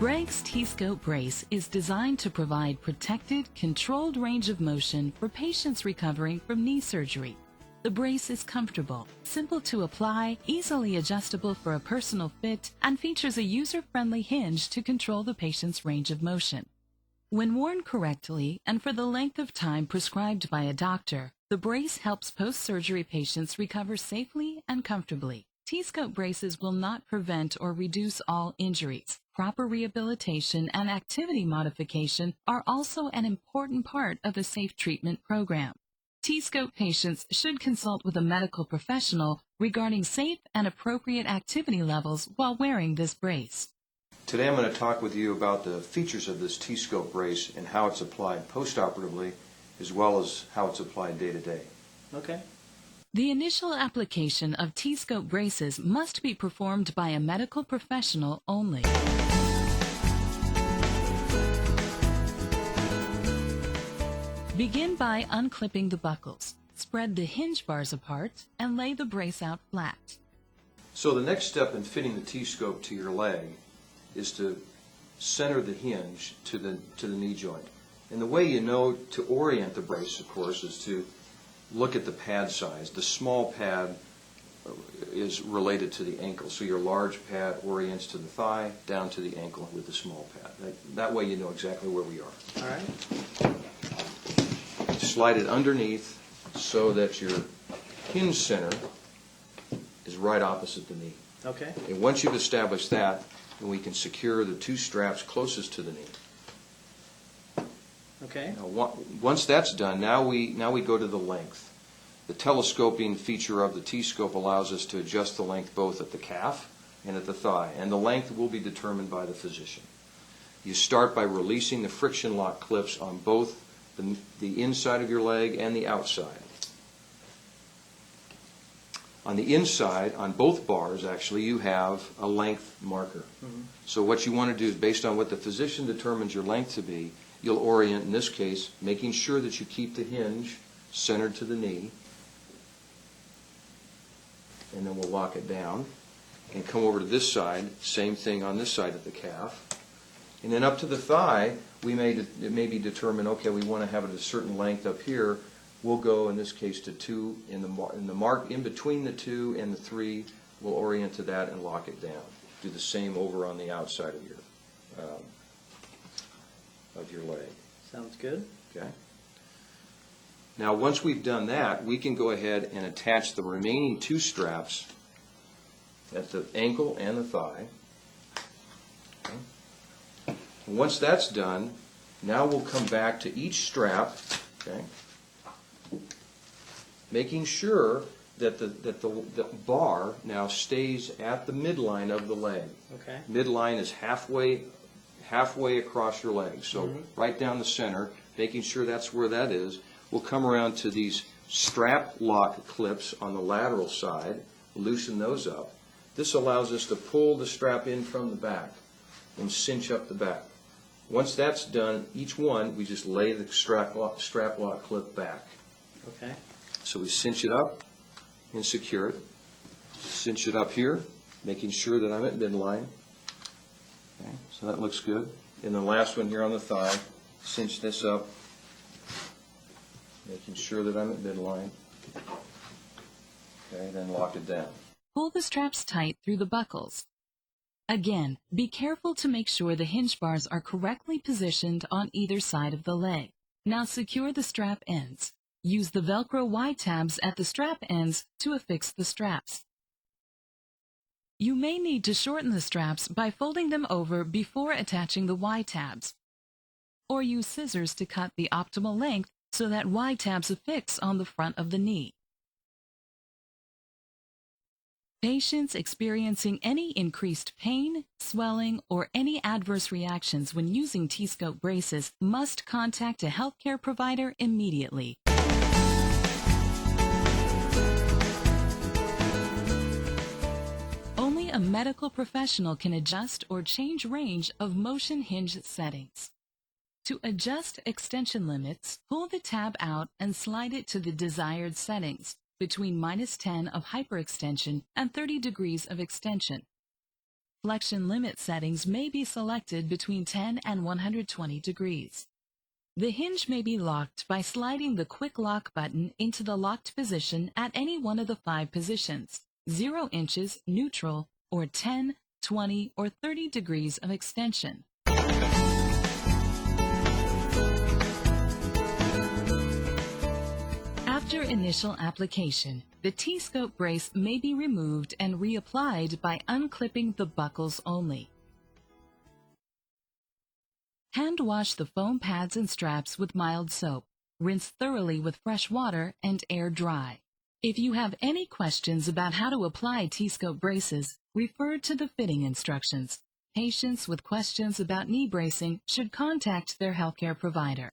Breg's T-scope brace is designed to provide protected, controlled range of motion for patients recovering from knee surgery. The brace is comfortable, simple to apply, easily adjustable for a personal fit, and features a user-friendly hinge to control the patient's range of motion. When worn correctly and for the length of time prescribed by a doctor, the brace helps post-surgery patients recover safely and comfortably. T-scope braces will not prevent or reduce all injuries. Proper rehabilitation and activity modification are also an important part of a safe treatment program. T-scope patients should consult with a medical professional regarding safe and appropriate activity levels while wearing this brace. Today I'm going to talk with you about the features of this T-scope brace and how it's applied post-operatively as well as how it's applied day to day. Okay. The initial application of T-scope braces must be performed by a medical professional only. Begin by unclipping the buckles. Spread the hinge bars apart and lay the brace out flat. So the next step in fitting the T-scope to your leg is to center the hinge to the knee joint. And the way you know to orient the brace, of course, is to look at the pad size. The small pad is related to the ankle, so your large pad orients to the thigh, down to the ankle with the small pad. That way you know exactly where we are. All right. Slide it underneath so that your hinge center is right opposite the knee. Okay. And once you've established that, then we can secure the two straps closest to the knee. Okay. Now, once that's done, now we go to the length. The telescoping feature of the T-scope allows us to adjust the length both at the calf and at the thigh, and the length will be determined by the physician. You start by releasing the friction lock clips on both the inside of your leg and the outside. On the inside, on both bars, actually, you have a length marker. Mm-hmm. So what you want to do is, based on what the physician determines your length to be, you'll orient, in this case, making sure that you keep the hinge centered to the knee. And then we'll lock it down. And come over to this side, same thing on this side of the calf. And then up to the thigh, it may be determined, okay, we want to have it a certain length up here. We'll go, in this case, to 2. In the mark in between the 2 and the 3, we'll orient to that and lock it down. Do the same over on the outside of your leg. Sounds good. Okay. Now, once we've done that, we can go ahead and attach the remaining 2 straps at the ankle and the thigh. Okay. And once that's done, now we'll come back to each strap, okay, making sure that the bar now stays at the midline of the leg. Okay. Midline is halfway across your leg, so right down the center, making sure that's where that is. We'll come around to these strap lock clips on the lateral side, loosen those up. This allows us to pull the strap in from the back and cinch up the back. Once that's done, each one, we just lay the strap lock clip back. Okay. So we cinch it up and secure it. Cinch it up here, making sure that I'm at midline. Okay, so that looks good. And the last one here on the thigh, cinch this up, making sure that I'm at midline. Okay, then lock it down. Pull the straps tight through the buckles. Again, be careful to make sure the hinge bars are correctly positioned on either side of the leg. Now secure the strap ends. Use the Velcro Y-tabs at the strap ends to affix the straps. You may need to shorten the straps by folding them over before attaching the Y-tabs, or use scissors to cut the optimal length so that Y-tabs affix on the front of the knee. Patients experiencing any increased pain, swelling, or any adverse reactions when using T-scope braces must contact a healthcare provider immediately. Only a medical professional can adjust or change range of motion hinge settings. To adjust extension limits, pull the tab out and slide it to the desired settings, between -10 of hyperextension and 30 degrees of extension. deflection limit settings may be selected between 10 and 120 degrees. The hinge may be locked by sliding the quick lock button into the locked position at any one of the 5 positions: 0 inches, neutral, or 10, 20, or 30 degrees of extension. After initial application, the T-scope brace may be removed and reapplied by unclipping the buckles only. Hand wash the foam pads and straps with mild soap. Rinse thoroughly with fresh water and air dry. If you have any questions about how to apply T-scope braces, refer to the fitting instructions. Patients with questions about knee bracing should contact their healthcare provider.